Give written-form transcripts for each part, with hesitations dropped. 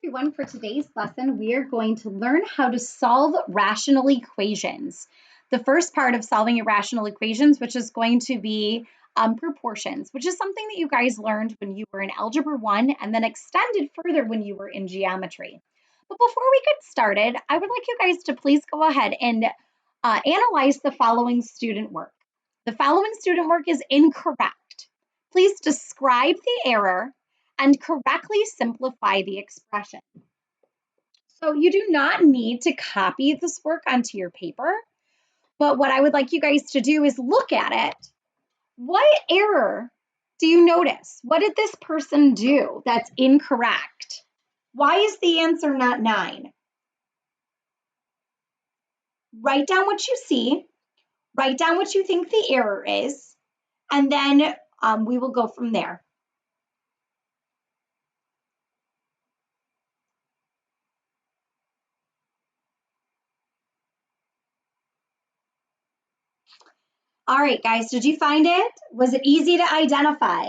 Everyone, for today's lesson, we are going to learn how to solve rational equations. The first part of solving irrational equations, which is going to be proportions, which is something that you guys learned when you were in Algebra 1 and then extended further when you were in geometry. But before we get started, I would like you guys to please go ahead and analyze the following student work. The following student work is incorrect. Please describe the error and correctly simplify the expression. So you do not need to copy this work onto your paper, but what I would like you guys to do is look at it. What error do you notice? What did this person do that's incorrect? Why is the answer not 9? Write down what you see, write down what you think the error is, and then we will go from there. All right, guys, did you find it? Was it easy to identify?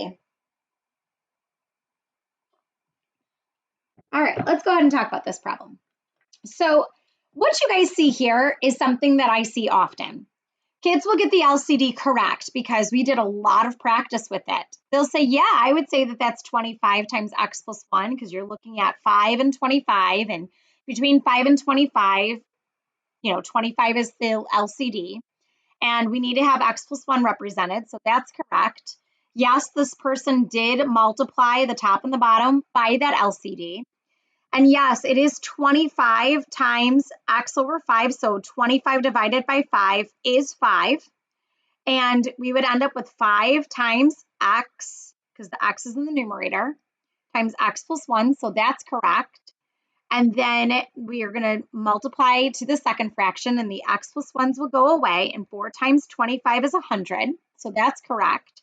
All right, let's go ahead and talk about this problem. So what you guys see here is something that I see often. Kids will get the LCD correct because we did a lot of practice with it. They'll say, yeah, I would say that that's 25 times x plus 1 because you're looking at 5 and 25. And between 5 and 25, 25 is the LCD. And we need to have x plus 1 represented, so that's correct. Yes, this person did multiply the top and the bottom by that LCD. And yes, it is 25 times x over 5, so 25 divided by 5 is 5. And we would end up with 5 times x, because the x is in the numerator, times x plus 1, so that's correct. And then we are going to multiply to the second fraction, and the x plus 1s will go away, and 4 times 25 is 100, so that's correct.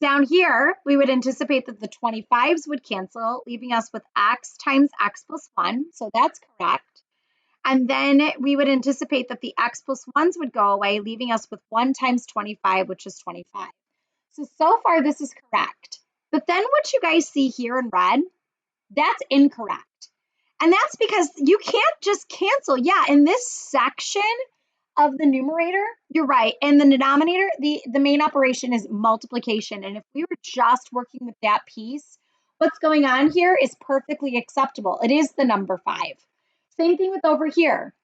Down here, we would anticipate that the 25s would cancel, leaving us with x times x plus 1, so that's correct. And then we would anticipate that the x plus 1s would go away, leaving us with 1 times 25, which is 25. So far, this is correct. But then what you guys see here in red, that's incorrect. And that's because you can't just cancel. Yeah, in this section of the numerator, you're right. And the denominator, the main operation is multiplication. And if we were just working with that piece, what's going on here is perfectly acceptable. It is the number 5. Same thing with over here.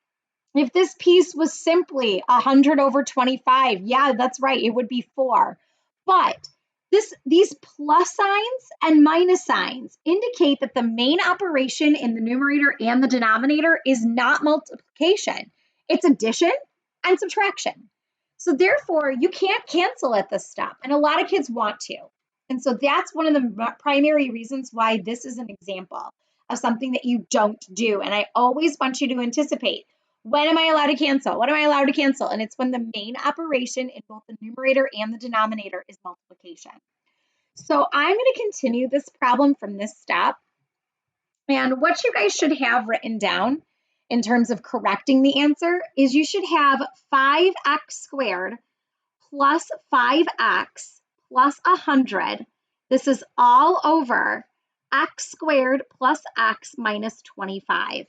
If this piece was simply 100 over 25, yeah, that's right, it would be 4. But these plus signs and minus signs indicate that the main operation in the numerator and the denominator is not multiplication. It's addition and subtraction. So therefore, you can't cancel at this step, and a lot of kids want to. And so that's one of the primary reasons why this is an example of something that you don't do. And I always want you to anticipate, when am I allowed to cancel? What am I allowed to cancel? And it's when the main operation in both the numerator and the denominator is multiplication. So I'm going to continue this problem from this step. And what you guys should have written down in terms of correcting the answer is you should have 5x squared plus 5x plus 100. This is all over x squared plus x minus 25.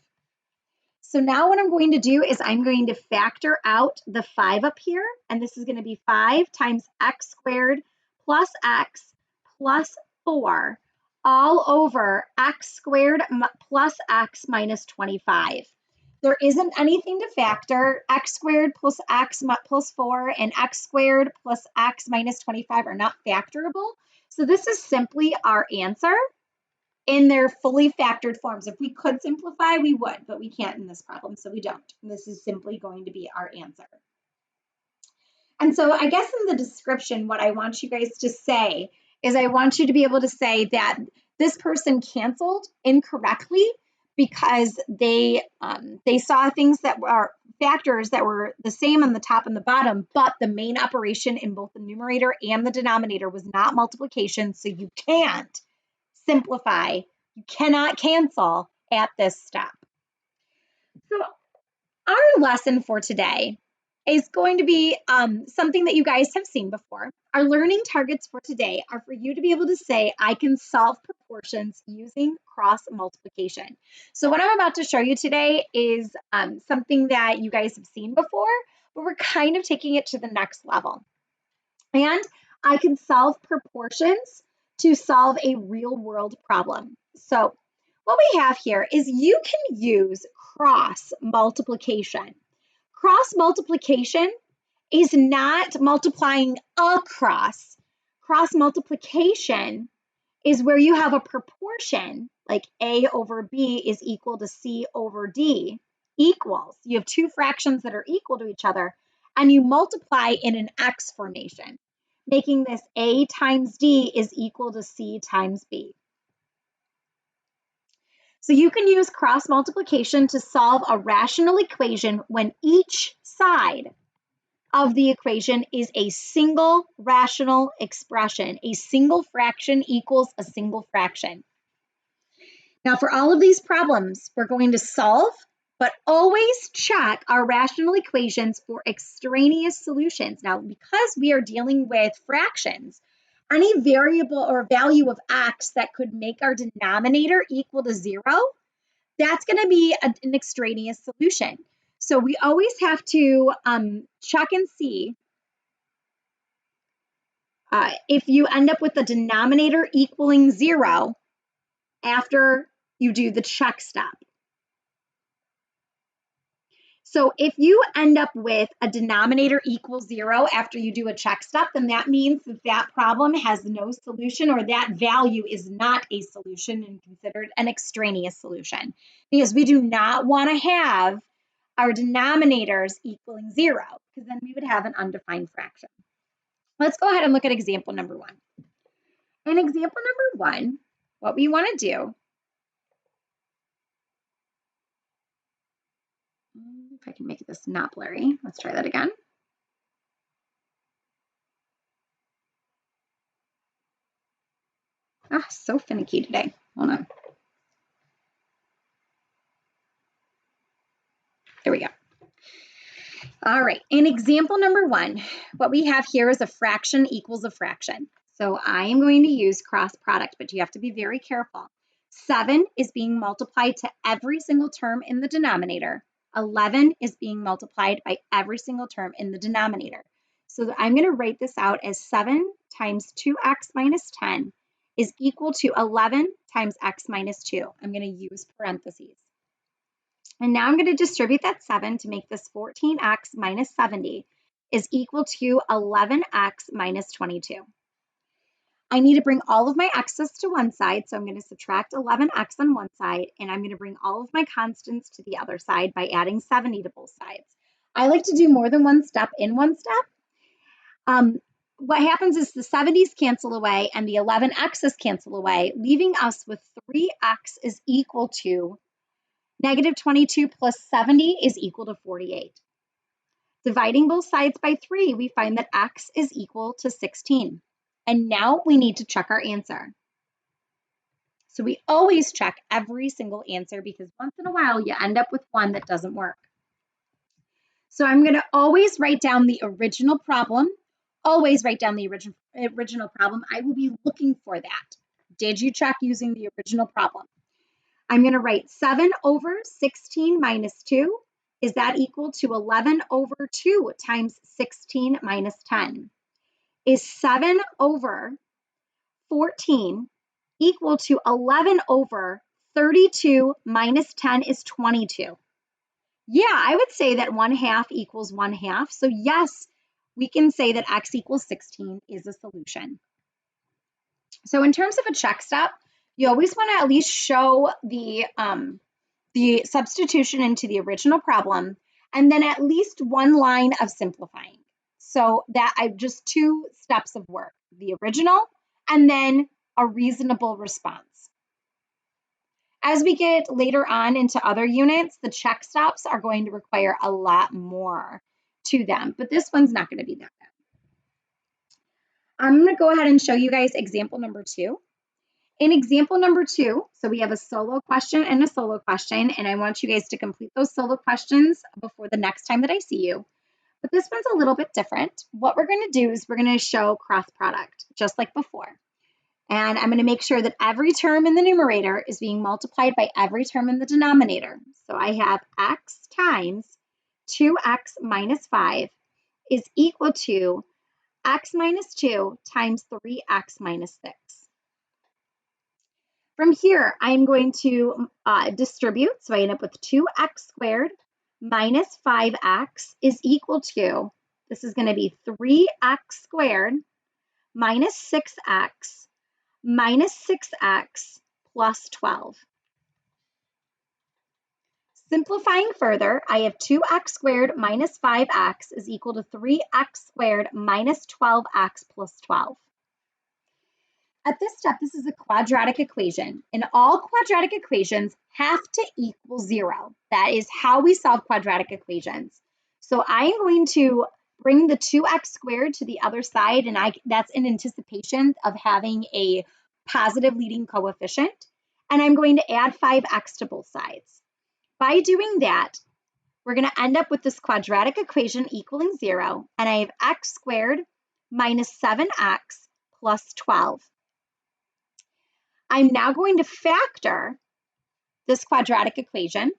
So now what I'm going to do is I'm going to factor out the 5 up here, and this is going to be 5 times x squared plus x plus 4 all over x squared plus x minus 25. There isn't anything to factor. X squared plus x plus 4 and x squared plus x minus 25 are not factorable. So this is simply our answer in their fully factored forms. If we could simplify, we would, but we can't in this problem, so we don't. This is simply going to be our answer. And so I guess in the description, what I want you guys to say is I want you to be able to say that this person canceled incorrectly because they saw things that were factors that were the same on the top and the bottom, but the main operation in both the numerator and the denominator was not multiplication, so you can't simplify. You cannot cancel at this step. So our lesson for today is going to be something that you guys have seen before. Our learning targets for today are for you to be able to say, I can solve proportions using cross multiplication. So what I'm about to show you today is something that you guys have seen before, but we're kind of taking it to the next level. And I can solve proportions to solve a real world problem. So what we have here is you can use cross multiplication. Cross multiplication is not multiplying across. Cross multiplication is where you have a proportion, like A over B is equal to C over D, equals. You have two fractions that are equal to each other, and you multiply in an X formation, making this A times D is equal to C times B. So you can use cross multiplication to solve a rational equation when each side of the equation is a single rational expression. A single fraction equals a single fraction. Now, for all of these problems, we're going to solve, but always check our rational equations for extraneous solutions. Now, because we are dealing with fractions, any variable or value of x that could make our denominator equal to 0, that's going to be an extraneous solution. So we always have to check and see if you end up with the denominator equaling 0 after you do the check step. So if you end up with a denominator equals 0 after you do a check step, then that means that that problem has no solution, or that value is not a solution and considered an extraneous solution, because we do not want to have our denominators equaling 0, because then we would have an undefined fraction. Let's go ahead and look at example number 1. In example number 1, what we want to do, if I can make this not blurry, let's try that again. So finicky today. Hold on. There we go. All right, in example number 1, what we have here is a fraction equals a fraction. So I am going to use cross product, but you have to be very careful. 7 is being multiplied to every single term in the denominator. 11 is being multiplied by every single term in the denominator. So I'm going to write this out as 7 times 2x minus 10 is equal to 11 times x minus 2. I'm going to use parentheses. And now I'm going to distribute that 7 to make this 14x minus 70 is equal to 11x minus 22. I need to bring all of my x's to one side, so I'm going to subtract 11x on one side, and I'm going to bring all of my constants to the other side by adding 70 to both sides. I like to do more than one step in one step. What happens is the 70s cancel away and the 11x's cancel away, leaving us with 3x is equal to negative 22 plus 70 is equal to 48. Dividing both sides by 3, we find that x is equal to 16. And now we need to check our answer. So we always check every single answer, because once in a while you end up with one that doesn't work. So I'm going to always write down the original problem. Always write down the original problem. I will be looking for that. Did you check using the original problem? I'm going to write 7 over 16 minus 2. Is that equal to 11 over 2 times 16 minus 10? Is 7 over 14 equal to 11 over 32 minus 10 is 22? Yeah, I would say that 1/2 equals 1/2. So yes, we can say that x equals 16 is a solution. So in terms of a check step, you always want to at least show the substitution into the original problem, and then at least one line of simplifying. So that I've just 2 steps of work, the original and then a reasonable response. As we get later on into other units, the check stops are going to require a lot more to them, but this one's not going to be that bad. I'm going to go ahead and show you guys example number 2. In example number 2, so we have a solo question and a solo question, and I want you guys to complete those solo questions before the next time that I see you. but this one's a little bit different. What we're going to do is we're going to show cross product, just like before. And I'm going to make sure that every term in the numerator is being multiplied by every term in the denominator. So I have x times 2x minus 5 is equal to x minus 2 times 3x minus 6. From here, I'm going to distribute. So I end up with 2x squared minus 5x is equal to, this is going to be 3x squared minus 6x minus 6x plus 12. Simplifying further, I have 2x squared minus 5x is equal to 3x squared minus 12x plus 12. At this step, this is a quadratic equation, and all quadratic equations have to equal 0. That is how we solve quadratic equations. So I am going to bring the 2x squared to the other side, and that's in anticipation of having a positive leading coefficient, and I'm going to add 5x to both sides. By doing that, we're going to end up with this quadratic equation equaling 0, and I have x squared minus 7x plus 12. I'm now going to factor this quadratic equation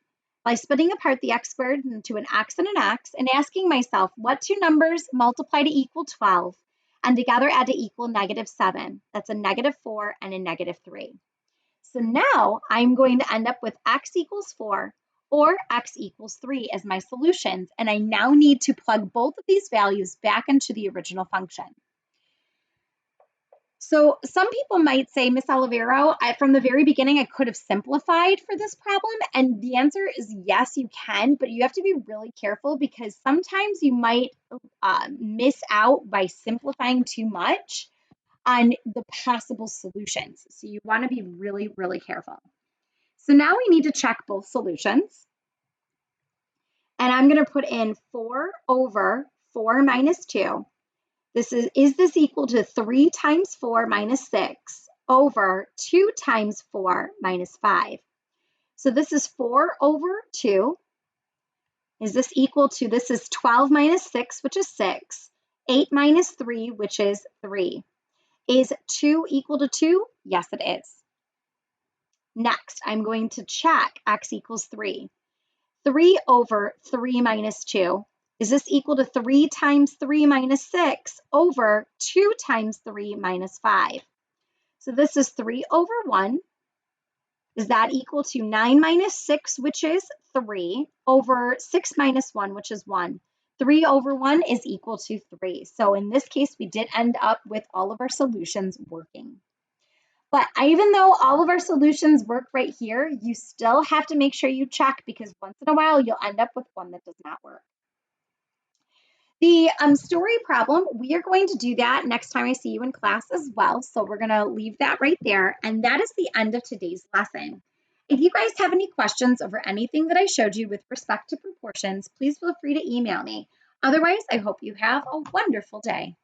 by splitting apart the x squared into an x and an x and asking myself what two numbers multiply to equal 12 and together add to equal -7. That's a -4 and a -3. So now I'm going to end up with x equals 4 or x equals 3 as my solutions, and I now need to plug both of these values back into the original function. So some people might say, Miss Olivero, from the very beginning, I could have simplified for this problem. And the answer is yes, you can, but you have to be really careful because sometimes you might miss out by simplifying too much on the possible solutions. So you want to be really, really careful. So now we need to check both solutions. And I'm going to put in 4 over 4 minus 2. Is this equal to 3 times 4 minus 6 over 2 times 4 minus 5? So this is 4 over 2. Is this equal to, this is 12 minus 6, which is 6. 8 minus 3, which is 3. Is 2 equal to 2? Yes, it is. Next, I'm going to check x equals 3. 3 over 3 minus 2. Is this equal to 3 times 3 minus 6 over 2 times 3 minus 5? So this is 3 over 1. Is that equal to 9 minus 6, which is 3, over 6 minus 1, which is 1? 3 over 1 is equal to 3. So in this case, we did end up with all of our solutions working. But even though all of our solutions work right here, you still have to make sure you check because once in a while, you'll end up with one that does not work. The story problem, we are going to do that next time I see you in class as well. So we're going to leave that right there. And that is the end of today's lesson. If you guys have any questions over anything that I showed you with respect to proportions, please feel free to email me. Otherwise, I hope you have a wonderful day.